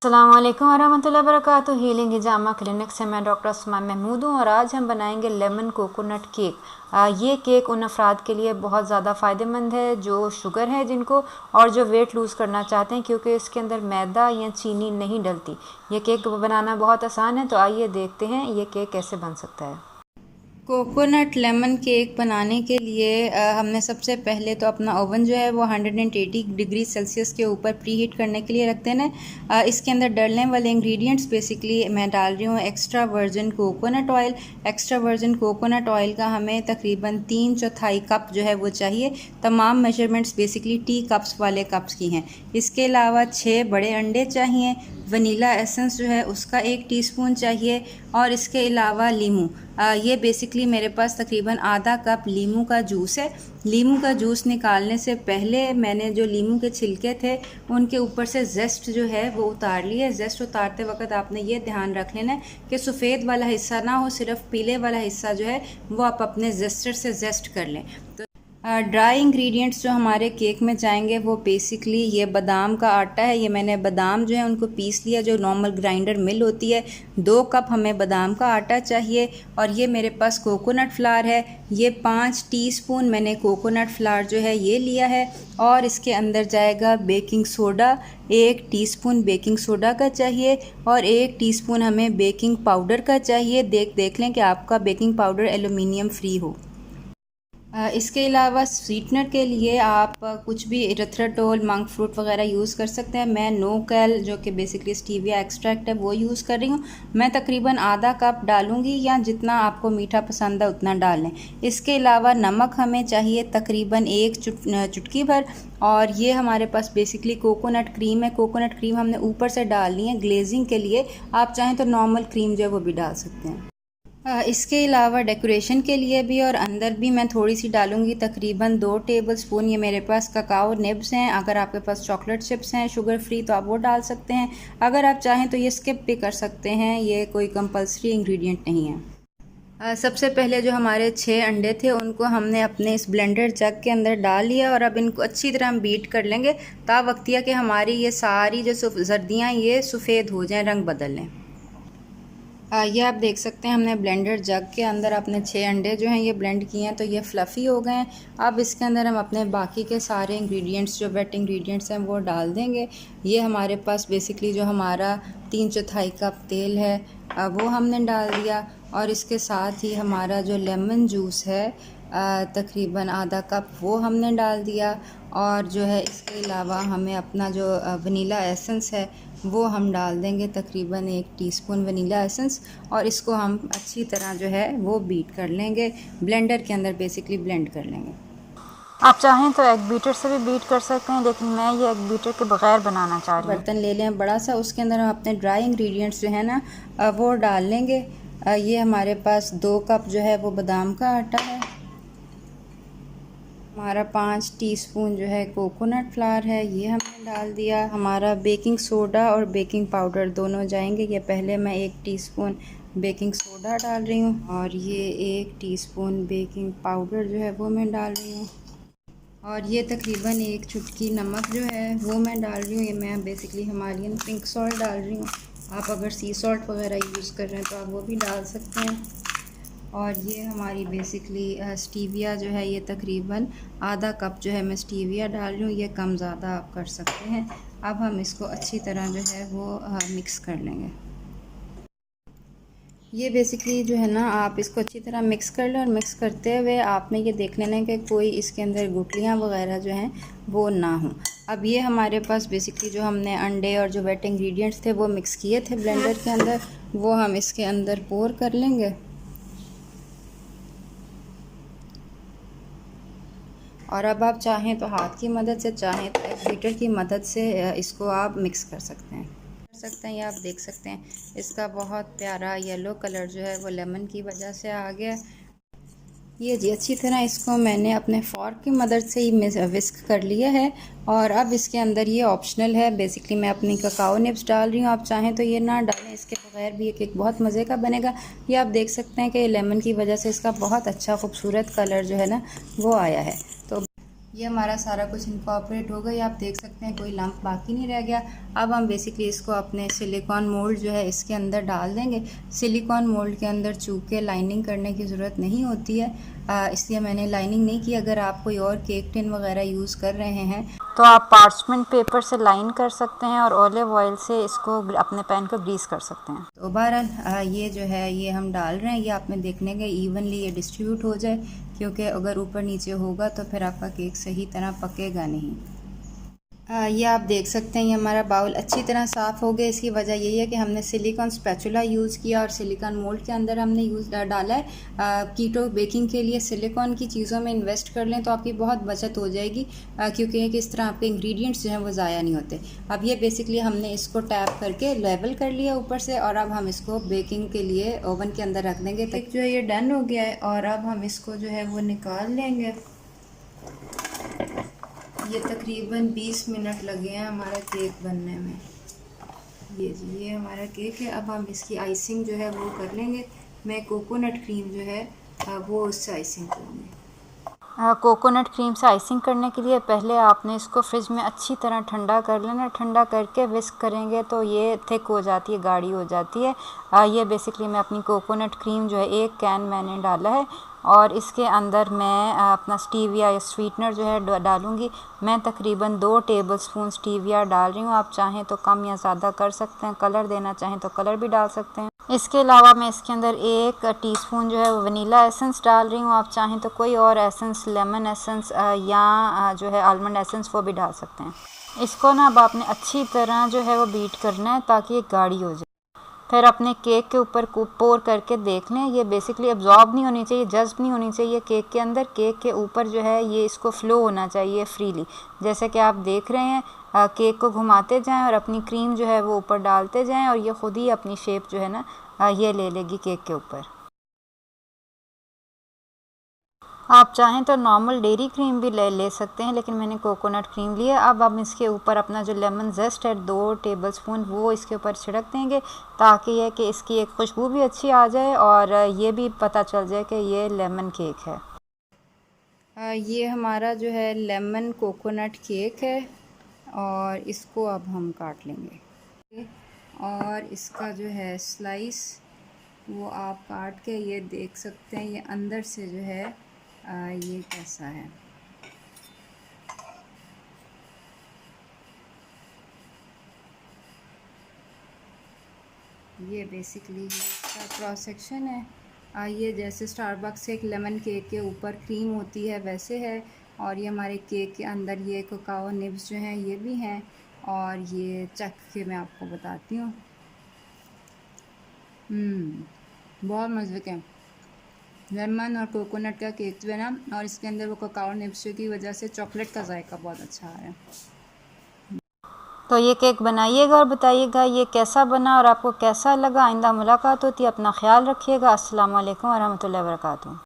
अस्सलाम वालेकुम वरहमतुल्लाहि वबरकातुहू। हीलिंग हिजामा क्लिनिक से मैं डॉक्टर उस्मान महमूद हूँ और आज हम बनाएंगे लेमन कोकोनट केक। ये केक उन अफराद के लिए बहुत ज़्यादा फ़ायदेमंद है जो शुगर है जिनको, और जो वेट लूज़ करना चाहते हैं, क्योंकि इसके अंदर मैदा या चीनी नहीं डलती। ये केक बनाना बहुत आसान है, तो आइए देखते हैं ये केक कैसे बन सकता है। कोकोनट लेमन केक बनाने के लिए हमने सबसे पहले तो अपना ओवन जो है वो 180 डिग्री सेल्सियस के ऊपर प्री हीट करने के लिए रख देना है। इसके अंदर डलने वाले इंग्रेडिएंट्स बेसिकली मैं डाल रही हूँ extra virgin coconut oil. Extra virgin coconut oil का हमें तकरीबन 3/4 कप जो है वो चाहिए। तमाम मेजरमेंट्स बेसिकली टी कप्स वाले कप्स की हैं। इसके अलावा 6 बड़े अंडे चाहिए। वनीला एसेंस जो है उसका 1 टीस्पून चाहिए, और इसके अलावा लीमू। ये बेसिकली मेरे पास तकरीबन आधा कप लीमू का जूस है। लीमू का जूस निकालने से पहले मैंने जो लीमू के छिलके थे उनके ऊपर से जेस्ट जो है वो उतार लिया। जेस्ट उतारते वक्त आपने ये ध्यान रख लेना है कि सफ़ेद वाला हिस्सा ना हो, सिर्फ पीले वाला हिस्सा जो है वो आप अपने जेस्टर से जेस्ट कर लें। तो ड्राई इंग्रेडिएंट्स जो हमारे केक में जाएंगे वो बेसिकली ये बादाम का आटा है। ये मैंने बादाम जो है उनको पीस लिया, जो नॉर्मल ग्राइंडर मिल होती है। 2 कप हमें बादाम का आटा चाहिए। और ये मेरे पास कोकोनट फ्लावर है। ये 5 टीस्पून मैंने कोकोनट फ्लावर जो है ये लिया है। और इसके अंदर जाएगा baking soda. 1 teaspoon baking soda का चाहिए, और 1 टीस्पून हमें बेकिंग पाउडर का चाहिए। देख लें कि आपका बेकिंग पाउडर एलुमिनियम फ्री हो। इसके अलावा स्वीटनर के लिए आप कुछ भी इरिथ्राटोल, मंक फ्रूट वगैरह यूज़ कर सकते हैं। मैं नो कैल जो कि बेसिकली स्टीविया एक्सट्रैक्ट है वो यूज़ कर रही हूँ। मैं तकरीबन आधा कप डालूँगी, या जितना आपको मीठा पसंद है उतना डाल लें। इसके अलावा नमक हमें चाहिए तकरीबन 1 चुटकी भर। और ये हमारे पास बेसिकली कोकोनट क्रीम है। कोकोनट क्रीम हमने ऊपर से डालनी है ग्लेजिंग के लिए। आप चाहें तो नॉर्मल क्रीम जो है वो भी डाल सकते हैं। इसके अलावा डेकोरेशन के लिए भी और अंदर भी मैं थोड़ी सी डालूंगी, तकरीबन 2 टेबलस्पून। ये मेरे पास ककाओ निब्स हैं। अगर आपके पास चॉकलेट चिप्स हैं शुगर फ्री तो आप वो डाल सकते हैं। अगर आप चाहें तो ये स्किप भी कर सकते हैं, ये कोई कंपलसरी इंग्रेडिएंट नहीं है। सबसे पहले जो हमारे 6 अंडे थे उनको हमने अपने इस ब्लेंडर जग के अंदर डाल लिया, और अब इनको अच्छी तरह हम बीट कर लेंगे तावक्तिया कि हमारी ये सारी जो जर्दियाँ ये सफ़ेद हो जाएं, रंग बदल लें। ये आप देख सकते हैं हमने ब्लेंडर जग के अंदर अपने 6 अंडे जो हैं ये ब्लेंड किए हैं, तो ये फ्लफ़ी हो गए हैं। अब इसके अंदर हम अपने बाकी के सारे इंग्रेडिएंट्स जो वेट इंग्रेडिएंट्स हैं वो डाल देंगे। ये हमारे पास बेसिकली जो हमारा 3/4 कप तेल है वो हमने डाल दिया, और इसके साथ ही हमारा जो लेमन जूस है तकरीबन आधा कप वो हमने डाल दिया। और जो है इसके अलावा हमें अपना जो वनीला एसेंस है वो हम डाल देंगे, तकरीबन 1 टीस्पून वनीला एसेंस। और इसको हम अच्छी तरह जो है वो बीट कर लेंगे, ब्लेंडर के अंदर बेसिकली ब्लेंड कर लेंगे। आप चाहें तो एग बीटर से भी बीट कर सकते हैं, लेकिन मैं ये एग बीटर के बगैर बनाना चाह रही हूँ। बर्तन ले लें बड़ा सा, उसके अंदर हम अपने ड्राई इंग्रेडिएंट्स जो है ना वो डाल लेंगे। ये हमारे पास 2 कप जो है वो बादाम का आटा है। हमारा 5 टीस्पून जो है कोकोनट फ्लावर है, ये हमने डाल दिया। हमारा बेकिंग सोडा और बेकिंग पाउडर दोनों जाएंगे। ये पहले मैं 1 टीस्पून बेकिंग सोडा डाल रही हूँ, और ये 1 टीस्पून बेकिंग पाउडर जो है वो मैं डाल रही हूँ। और ये तकरीबन 1 चुटकी नमक जो है वो मैं डाल रही हूँ। ये मैं बेसिकली हिमालयन पिंक सॉल्ट डाल रही हूँ। आप अगर सी सॉल्ट वगैरह यूज़ कर रहे हैं तो आप वो भी डाल सकते हैं। और ये हमारी बेसिकली स्टीविया जो है ये तकरीबन आधा कप जो है मैं स्टीविया डाल रही हूँ। ये कम ज़्यादा आप कर सकते हैं। अब हम इसको अच्छी तरह जो है वो मिक्स कर लेंगे। ये बेसिकली जो है ना आप इसको अच्छी तरह मिक्स कर लें, और मिक्स करते हुए आपने ये देख लेना है कि कोई इसके अंदर गुठलियाँ वगैरह जो हैं वो ना हों। अब ये हमारे पास बेसिकली जो हमने अंडे और जो वेट इंग्रेडिएंट्स थे वो मिक्स किए थे ब्लेंडर के अंदर, वो हम इसके अंदर पोर कर लेंगे। और अब आप चाहें तो हाथ की मदद से, चाहें तो एक बीटर की मदद से इसको आप मिक्स कर सकते हैं। ये आप देख सकते हैं इसका बहुत प्यारा येलो कलर जो है वो लेमन की वजह से आ गया। ये जी अच्छी तरह इसको मैंने अपने फॉर्क की मदद से ही विस्क कर लिया है। और अब इसके अंदर ये ऑप्शनल है, बेसिकली मैं अपनी ककाओ निब्स डाल रही हूँ। आप चाहें तो ये ना डालें, इसके बगैर भी ये केक बहुत मज़े का बनेगा। ये आप देख सकते हैं कि लेमन की वजह से इसका बहुत अच्छा खूबसूरत कलर जो है ना वो आया है। तो ये हमारा सारा कुछ इनकॉर्पोरेट हो गया, आप देख सकते हैं कोई लंप बाकी नहीं रह गया। अब हम बेसिकली इसको अपने सिलिकॉन मोल्ड जो है इसके अंदर डाल देंगे। सिलिकॉन मोल्ड के अंदर चूँकि लाइनिंग करने की ज़रूरत नहीं होती है, इसलिए मैंने लाइनिंग नहीं की। अगर आप कोई और केक टिन वगैरह यूज़ कर रहे हैं तो आप पार्चमेंट पेपर से लाइन कर सकते हैं और ऑलिव ऑयल से इसको अपने पैन को ग्रीस कर सकते हैं। तो बहरहाल ये जो है ये हम डाल रहे हैं, ये आप में देखने के इवनली ये डिस्ट्रीब्यूट हो जाए, क्योंकि अगर ऊपर नीचे होगा तो फिर आपका केक सही तरह पकेगा नहीं। ये आप देख सकते हैं ये हमारा बाउल अच्छी तरह साफ़ हो गया। इसकी वजह यही है कि हमने सिलिकॉन स्पैचुला यूज़ किया और सिलिकॉन मोल्ड के अंदर हमने डाला है। कीटो बेकिंग के लिए सिलिकॉन की चीज़ों में इन्वेस्ट कर लें तो आपकी बहुत बचत हो जाएगी, क्योंकि इस तरह आपके इंग्रेडिएंट्स जो हैं वो ज़ाया नहीं होते। अब ये बेसिकली हमने इसको टैप करके लेवल कर लिया ऊपर से, और अब हम इसको बेकिंग के लिए ओवन के अंदर रख देंगे। तक जो है ये डन हो गया है और अब हम इसको जो है वो निकाल लेंगे। ये तकरीबन 20 मिनट लगे हैं हमारा केक बनने में। ये जी ये हमारा केक है। अब हम इसकी आइसिंग जो है वो कर लेंगे। मैं कोकोनट क्रीम जो है वो उससे आइसिंग करूँगी। कोकोनट क्रीम से आइसिंग करने के लिए पहले आपने इसको फ्रिज में अच्छी तरह ठंडा कर लेना। ठंडा करके विस्क करेंगे तो ये थिक हो जाती है, गाढ़ी हो जाती है। ये बेसिकली मैं अपनी कोकोनट क्रीम जो है 1 कैन मैंने डाला है और इसके अंदर मैं अपना स्टीविया या स्वीटनर जो है डालूँगी। मैं तकरीबन 2 टेबलस्पून स्टीविया डाल रही हूँ। आप चाहें तो कम या ज़्यादा कर सकते हैं, कलर देना चाहें तो कलर भी डाल सकते हैं। इसके अलावा मैं इसके अंदर 1 टीस्पून जो है वनीला एसेंस डाल रही हूँ। आप चाहें तो कोई और एसेंस, लेमन एसेंस या जो है आलमंड एसेंस वो भी डाल सकते हैं। इसको ना अब आपने अच्छी तरह जो है वो बीट करना है ताकि ये गाढ़ी हो जाए। फिर अपने केक के ऊपर पोर करके देख लें। ये बेसिकली अब्जॉर्ब नहीं होनी चाहिए, जज्ब नहीं होनी चाहिए केक के अंदर। केक के ऊपर जो है ये इसको फ़्लो होना चाहिए फ्रीली। जैसे कि आप देख रहे हैं, केक को घुमाते जाएं और अपनी क्रीम जो है वो ऊपर डालते जाएं और ये ख़ुद ही अपनी शेप जो है ना ये ले लेगी केक के ऊपर। आप चाहें तो नॉर्मल डेयरी क्रीम भी ले सकते हैं, लेकिन मैंने कोकोनट क्रीम लिया। अब हम इसके ऊपर अपना जो लेमन जेस्ट है 2 टेबलस्पून वो इसके ऊपर छिड़क देंगे, ताकि यह कि इसकी एक खुशबू भी अच्छी आ जाए और ये भी पता चल जाए कि ये लेमन केक है। ये हमारा जो है लेमन कोकोनट केक है और इसको अब हम काट लेंगे और इसका जो है स्लाइस वो आप काट के ये देख सकते हैं ये अंदर से जो है ये कैसा है। ये बेसिकली इसका क्रॉस सेक्शन है। ये जैसे स्टारबक्स के एक लेमन केक के ऊपर क्रीम होती है वैसे है, और ये हमारे केक के अंदर ये कोकाओ निब्स जो हैं ये भी हैं। और ये चख के मैं आपको बताती हूँ। बहुत मज़े के लेमन और कोकोनट का केक जो है ना, और इसके अंदर वो कोकाओ निब्स की वजह से चॉकलेट का जायका बहुत अच्छा आ रहा है। तो ये केक बनाइएगा और बताइएगा ये कैसा बना और आपको कैसा लगा। आइंदा मुलाकात होती है, अपना ख्याल रखिएगा। अस्सलाम वालेकुम व रहमतुल्लाहि व बरकातुहू।